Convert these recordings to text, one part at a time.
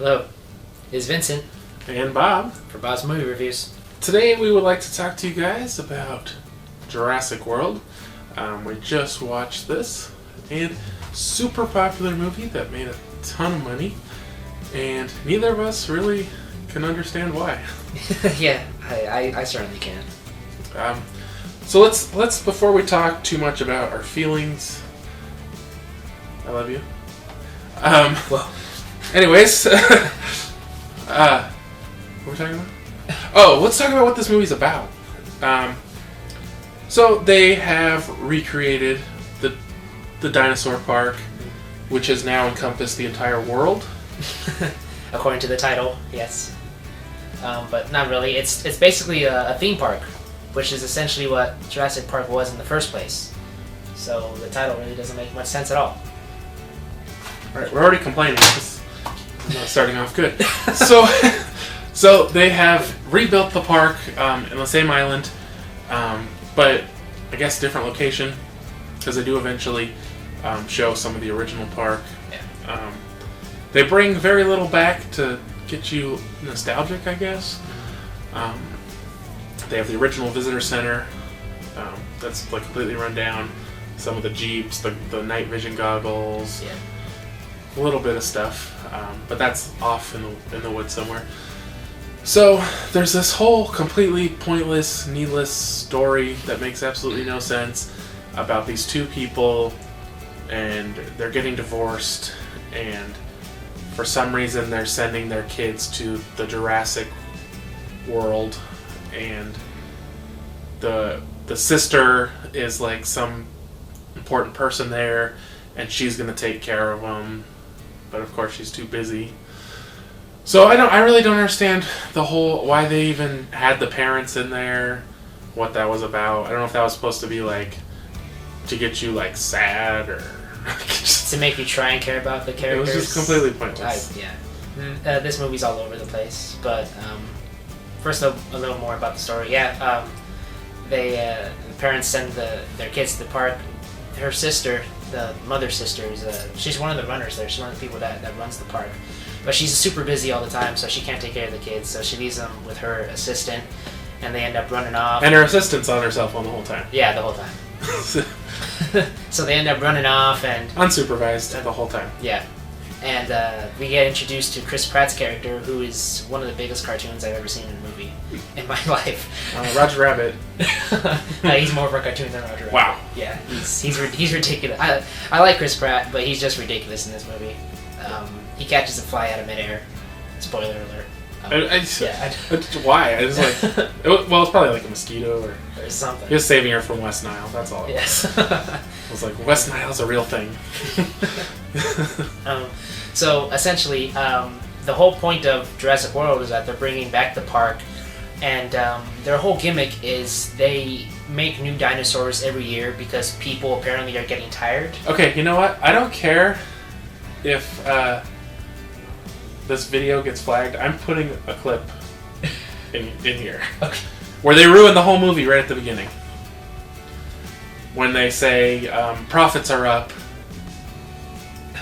Hello, it's Vincent And Bob. for Bob's Movie Reviews. Today we would like to talk to you guys about Jurassic World. We just watched this, and super popular movie that made a ton of money, and neither of us really can understand why. Yeah, I certainly can. So let's before we talk too much about our feelings. I love you. Well, anyways, what are we talking about? Oh, let's talk about what this movie's about. So they have recreated the dinosaur park, which has now encompassed the entire world. according to the title, yes. But not really. It's basically a theme park, which is essentially what Jurassic Park was in the first place. So the title really doesn't make much sense at all. Alright, we're already complaining. This is not starting off good. So they have rebuilt the park in the same island, but I guess different location, because they do eventually show some of the original park. Yeah. They bring very little back to get you nostalgic, I guess. They have the original visitor center that's like completely run down. Some of the jeeps, the night vision goggles, Yeah. a little bit of stuff, but that's off in the woods somewhere. So there's this whole completely pointless, needless story that makes absolutely no sense about these two people, and they're getting divorced, and for some reason they're sending their kids to the Jurassic World, and the sister is like some important person there, and she's gonna take care of them, but of course she's too busy. So I really don't understand the whole why they even had the parents in there, what that was about. I don't know if that was supposed to be like to get you like sad or To make you try and care about the characters. It was just completely pointless. This movie's all over the place, but first a little more about the story. Yeah, the parents send their kids to the park. Her sister, the mother sister, she's one of the runners there. She's one of the people that runs the park. But she's super busy all the time, so she can't take care of the kids. So she leaves them with her assistant, and they end up running off. And her assistant's on her cell phone the whole time. Yeah, the whole time. So they end up running off and... Unsupervised the whole time. Yeah. And we get introduced to Chris Pratt's character, who is one of the biggest cartoons I've ever seen in a movie in my life. Roger Rabbit. He's more of a cartoon than Roger Rabbit. Wow. Yeah, he's ridiculous. I like Chris Pratt, but he's just ridiculous in this movie. He catches a fly out of midair. Spoiler alert. Why? I was like, well, it's probably like a mosquito or something. He was saving her from West Nile. That's all. Yes. I was like, West Nile's a real thing. So essentially, the whole point of Jurassic World is that they're bringing back the park, and their whole gimmick is they make new dinosaurs every year because people apparently are getting tired. Okay, you know what? I don't care if this video gets flagged. I'm putting a clip in here. Okay. Where they ruin the whole movie right at the beginning. When they say profits are up,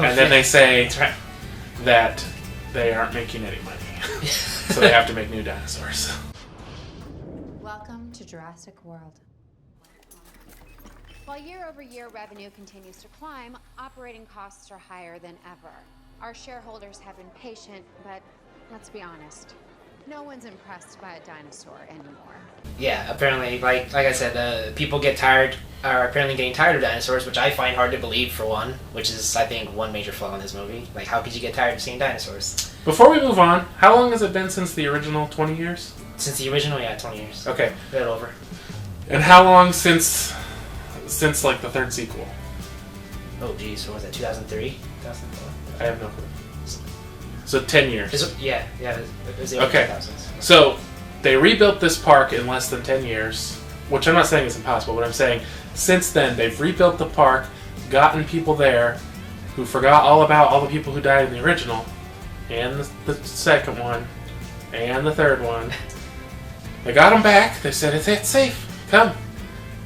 and then they say that they aren't making any money. So they have to make new dinosaurs. Welcome to Jurassic World. While year-over-year revenue continues to climb, operating costs are higher than ever. Our shareholders have been patient, but let's be honest, no one's impressed by a dinosaur anymore. Yeah, apparently, like I said, people are apparently getting tired of dinosaurs, which I find hard to believe, for one, which is, I think, one major flaw in this movie. Like, how could you get tired of seeing dinosaurs? Before we move on, how long has it been since the original? 20 years? Since the original, yeah, 20 years. Okay. A bit over. And how long since like the third sequel? Oh, geez, what was that, 2003? 2004? I have no clue. So 10 years. Yeah, it was the early 2000s. So they rebuilt this park in less than 10 years, which I'm not saying is impossible, but I'm saying since then they've rebuilt the park, gotten people there who forgot all about all the people who died in the original, and the second one, and the third one. They got them back. They said, it's safe. Come.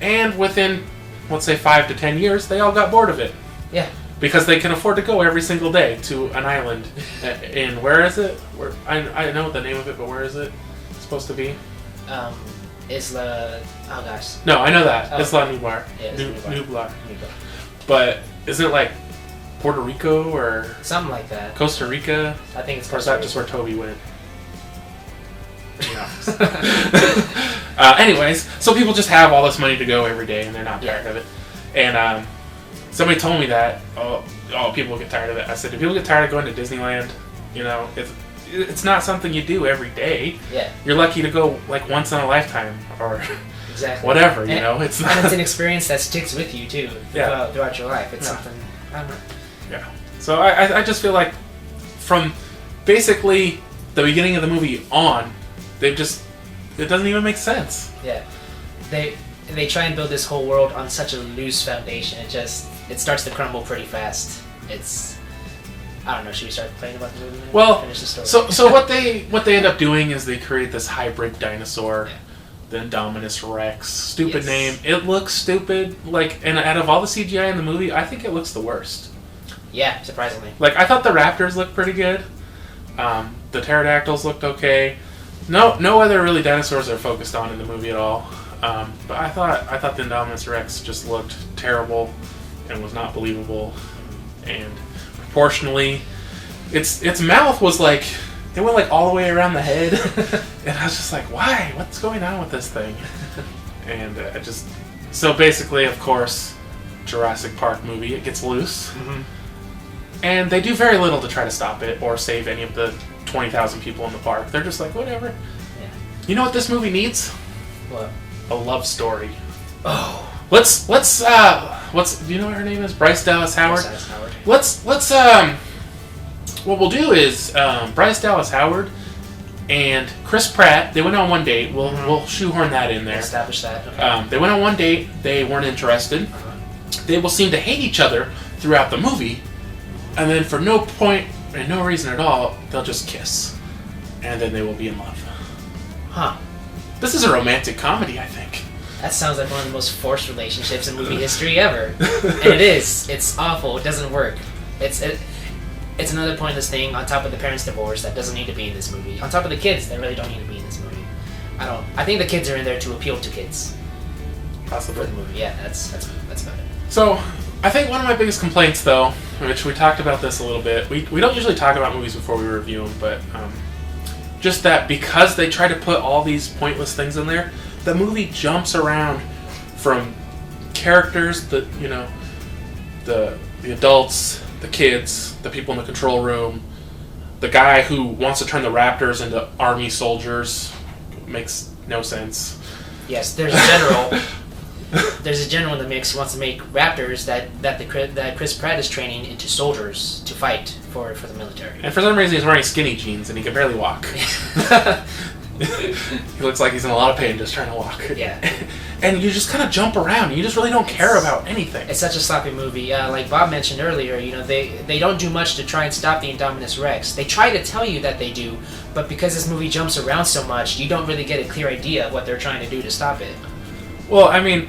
And within, let's say, 5 to 10 years, they all got bored of it. Yeah. because they can afford to go every single day to an island. In where is it? Where I know the name of it, but where is it supposed to be? Isla. Oh gosh. No, I know that. Oh. Isla Nublar. Yeah, Nublar. But isn't it like Puerto Rico or something like that? Costa Rica? I think it's Or is Costa that Rica. just where Toby went? Anyways, so people just have all this money to go every day and they're not tired of it. And somebody told me that, people get tired of it. I said, do people get tired of going to Disneyland? You know, it's not something you do every day. Yeah. You're lucky to go like once in a lifetime or exactly whatever, you know. It's not. And it's an experience that sticks with you too throughout your life. It's something. I don't know. Yeah. So I just feel like from basically the beginning of the movie on, it doesn't even make sense. Yeah. They try and build this whole world on such a loose foundation. It starts to crumble pretty fast. I don't know. Should we start playing about the movie now? Well, Finish the story. so what they end up doing is they create this hybrid dinosaur, the Indominus Rex. Stupid name. It looks stupid. Like, and out of all the CGI in the movie, I think it looks the worst. Yeah, surprisingly. Like, I thought the raptors looked pretty good. The pterodactyls looked okay. No other really dinosaurs are focused on in the movie at all. But I thought the Indominus Rex just looked terrible and was not believable. And proportionally, its mouth was like, it went like all the way around the head. And I was just like, why? What's going on with this thing? And so basically, of course, Jurassic Park movie, it gets loose. Mm-hmm. And they do very little to try to stop it or save any of the 20,000 people in the park. They're just like, whatever. Yeah. You know what this movie needs? What? A love story. Oh. What's do you know what her name is? Bryce Dallas Howard? Bryce Dallas Howard. Let's what we'll do is Bryce Dallas Howard and Chris Pratt, they went on one date. We'll shoehorn that in there. Establish that. Okay. They went on one date. They weren't interested. They will seem to hate each other throughout the movie, and then for no point and no reason at all, they'll just kiss, and then they will be in love. Huh. This is a romantic comedy, I think. That sounds like one of the most forced relationships in movie history ever. And it is. It's awful. It doesn't work. It's another pointless thing on top of the parents' divorce that doesn't need to be in this movie. On top of the kids that really don't need to be in this movie. I think the kids are in there to appeal to kids. Possibly. For the movie. Yeah, that's about it. So, I think one of my biggest complaints, though, which we talked about this a little bit, we don't usually talk about movies before we review them, but just that because they try to put all these pointless things in there, the movie jumps around from characters that, you know, the adults, the kids, the people in the control room, the guy who wants to turn the raptors into army soldiers. Makes no sense. Yes, there's a general. There's a general in the mix who wants to make raptors that Chris Pratt is training into soldiers to fight for the military. And for some reason he's wearing skinny jeans and he can barely walk. He looks like he's in a lot of pain just trying to walk. Yeah. And you just kind of jump around. You just really don't care about anything. It's such a sloppy movie. Like Bob mentioned earlier, you know, they don't do much to try and stop the Indominus Rex. They try to tell you that they do, but because this movie jumps around so much, you don't really get a clear idea of what they're trying to do to stop it. Well, I mean,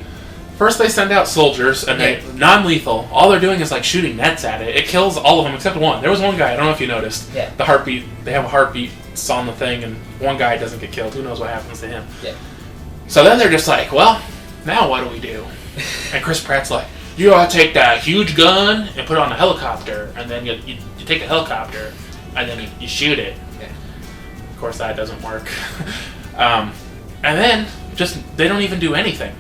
first they send out soldiers, and they non-lethal. All they're doing is like shooting nets at it. It kills all of them except one. There was one guy, I don't know if you noticed. Yeah. The heartbeat, they have a heartbeat on the thing, and one guy doesn't get killed. Who knows what happens to him? Yeah. So then they're just like, well, now what do we do? And Chris Pratt's like, you ought to take that huge gun and put it on a helicopter, and then you take a helicopter, and then you shoot it. Yeah. Of course, that doesn't work. And then they don't even do anything.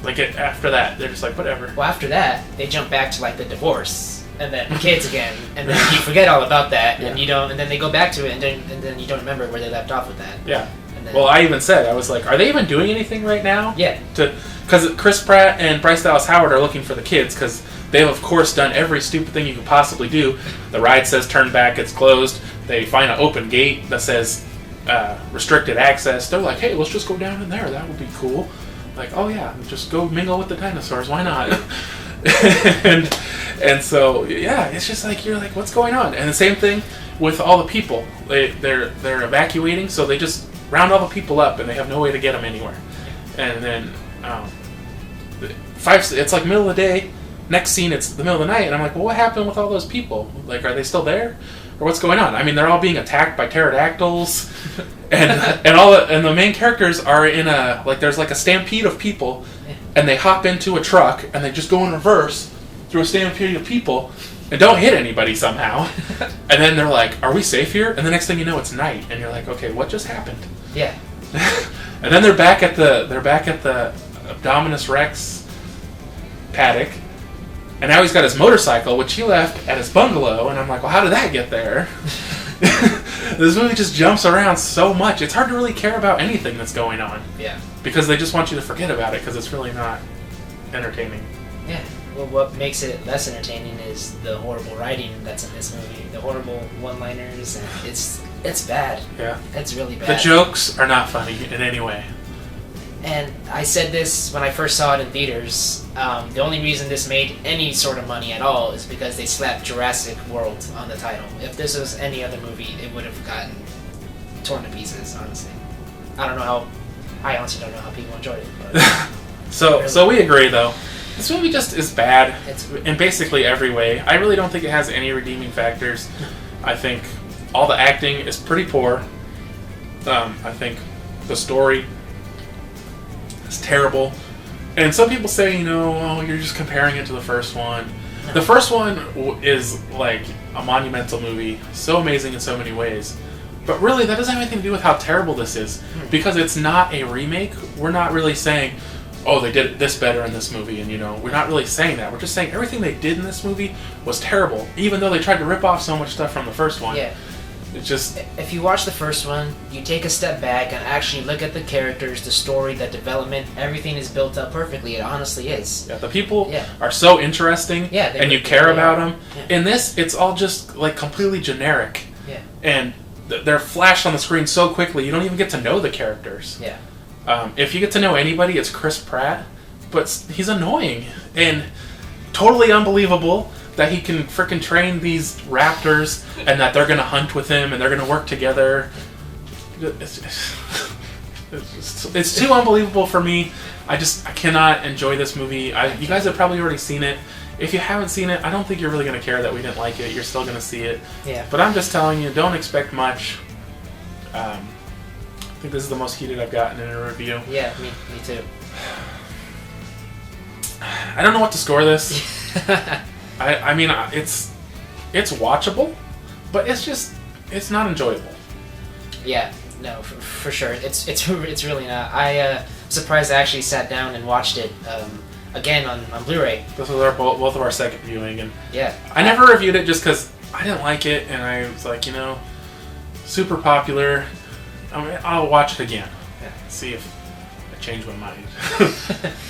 Like after that, they're just like, whatever. Well, after that, they jump back to like the divorce and then kids again, and then you forget all about that, and you don't, and then they go back to it, and then you don't remember where they left off with that. Yeah. And then, Well, I even said, I was like, are they even doing anything right now? Yeah. Because Chris Pratt and Bryce Dallas Howard are looking for the kids, because they've of course done every stupid thing you could possibly do. The ride says turn back, it's closed. They find an open gate that says restricted access. They're like, hey, let's just go down in there. That would be cool. Like, oh yeah, just go mingle with the dinosaurs. Why not? and so yeah, it's just like you're like, what's going on? And the same thing with all the people. They're evacuating, so they just round all the people up, and they have no way to get them anywhere. And then it's like middle of the day. next scene, it's the middle of the night, and I'm like, well, what happened with all those people? Like, are they still there? Or what's going on? I mean, they're all being attacked by pterodactyls, and the main characters are in there's like a stampede of people, and they hop into a truck, and they just go in reverse through a stampede of people, and don't hit anybody somehow. And then they're like, are we safe here? And the next thing you know, it's night, and you're like, okay, what just happened? Yeah. And then they're back at the Abdominus Rex paddock, and now he's got his motorcycle, which he left at his bungalow, and I'm like, well, how did that get there? This movie just jumps around so much. It's hard to really care about anything that's going on. Yeah. Because they just want you to forget about it, because it's really not entertaining. Yeah. Well, what makes it less entertaining is the horrible writing that's in this movie. The horrible one-liners, and it's bad. Yeah. It's really bad. The jokes are not funny in any way. And I said this when I first saw it in theaters. The only reason this made any sort of money at all is because they slapped Jurassic World on the title. If this was any other movie, it would have gotten torn to pieces, honestly. I honestly don't know how people enjoyed it. But so we agree, though. This movie just is bad in basically every way. I really don't think it has any redeeming factors. I think all the acting is pretty poor. I think the story is terrible. And some people say, you're just comparing it to the first one. No. The first one is like a monumental movie, so amazing in so many ways. But really, that doesn't have anything to do with how terrible this is. Because it's not a remake, we're not really saying, oh, they did this better in this movie, and we're not really saying that. We're just saying everything they did in this movie was terrible, even though they tried to rip off so much stuff from the first one. Yeah. It's just... If you watch the first one, you take a step back and actually look at the characters, the story, the development, everything is built up perfectly. It honestly is. Yeah, the people are so interesting, and you care about them. Yeah. In this, it's all just, like, completely generic. Yeah. And they're flashed on the screen so quickly, you don't even get to know the characters. Yeah. If you get to know anybody, it's Chris Pratt, but he's annoying and totally unbelievable that he can frickin' train these raptors and that they're gonna hunt with him and they're gonna work together. It's too unbelievable for me. I cannot enjoy this movie. You guys have probably already seen it. If you haven't seen it, I don't think you're really gonna care that we didn't like it. You're still gonna see it. Yeah. But I'm just telling you, don't expect much. I think this is the most heated I've gotten in a review. Yeah, me too. I don't know what to score this. I mean, it's watchable, but it's not enjoyable. Yeah, no, for sure. It's really not. I'm surprised I actually sat down and watched it again on Blu-ray. This was both of our second viewing, and yeah, I never reviewed it just because I didn't like it, and I was like, super popular. I mean, I'll watch it again. Yeah. See if I change my mind.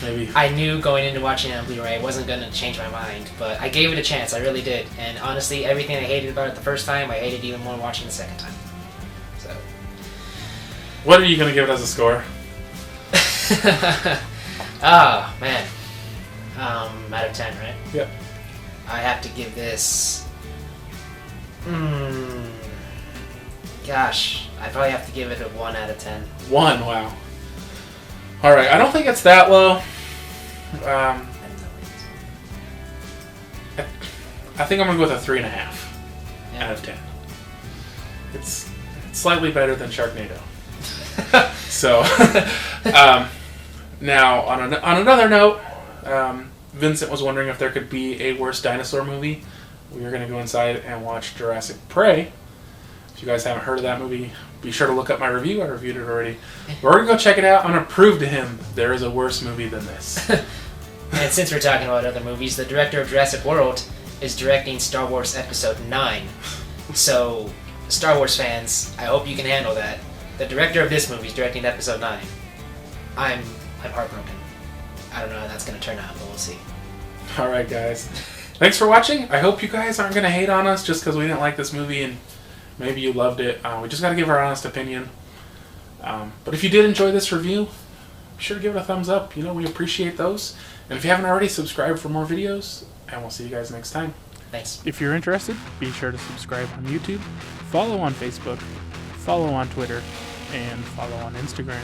Maybe. I knew going into watching it on Blu-ray I wasn't going to change my mind, but I gave it a chance. I really did. And honestly, everything I hated about it the first time, I hated even more watching the second time. So. What are you going to give it as a score? Oh, man. Out of 10, right? Yep. I have to give this... Gosh, I probably have to give it a 1 out of 10. 1, wow. Alright, I don't think it's that low. I think I'm going to go with a 3.5 out of 10. It's slightly better than Sharknado. So, now, on another note, Vincent was wondering if there could be a worse dinosaur movie. We are going to go inside and watch Jurassic Prey. If you guys haven't heard of that movie, be sure to look up my review. I reviewed it already. We're going to go check it out. I'm going to prove to him there is a worse movie than this. And since we're talking about other movies, the director of Jurassic World is directing Star Wars Episode 9. So, Star Wars fans, I hope you can handle that. The director of this movie is directing Episode 9. I'm heartbroken. I don't know how that's going to turn out, but we'll see. Alright, guys. Thanks for watching. I hope you guys aren't going to hate on us just because we didn't like this movie and maybe you loved it. We just got to give our honest opinion. But if you did enjoy this review, be sure to give it a thumbs up. We appreciate those. And if you haven't already, subscribe for more videos. And we'll see you guys next time. Thanks. If you're interested, be sure to subscribe on YouTube, follow on Facebook, follow on Twitter, and follow on Instagram.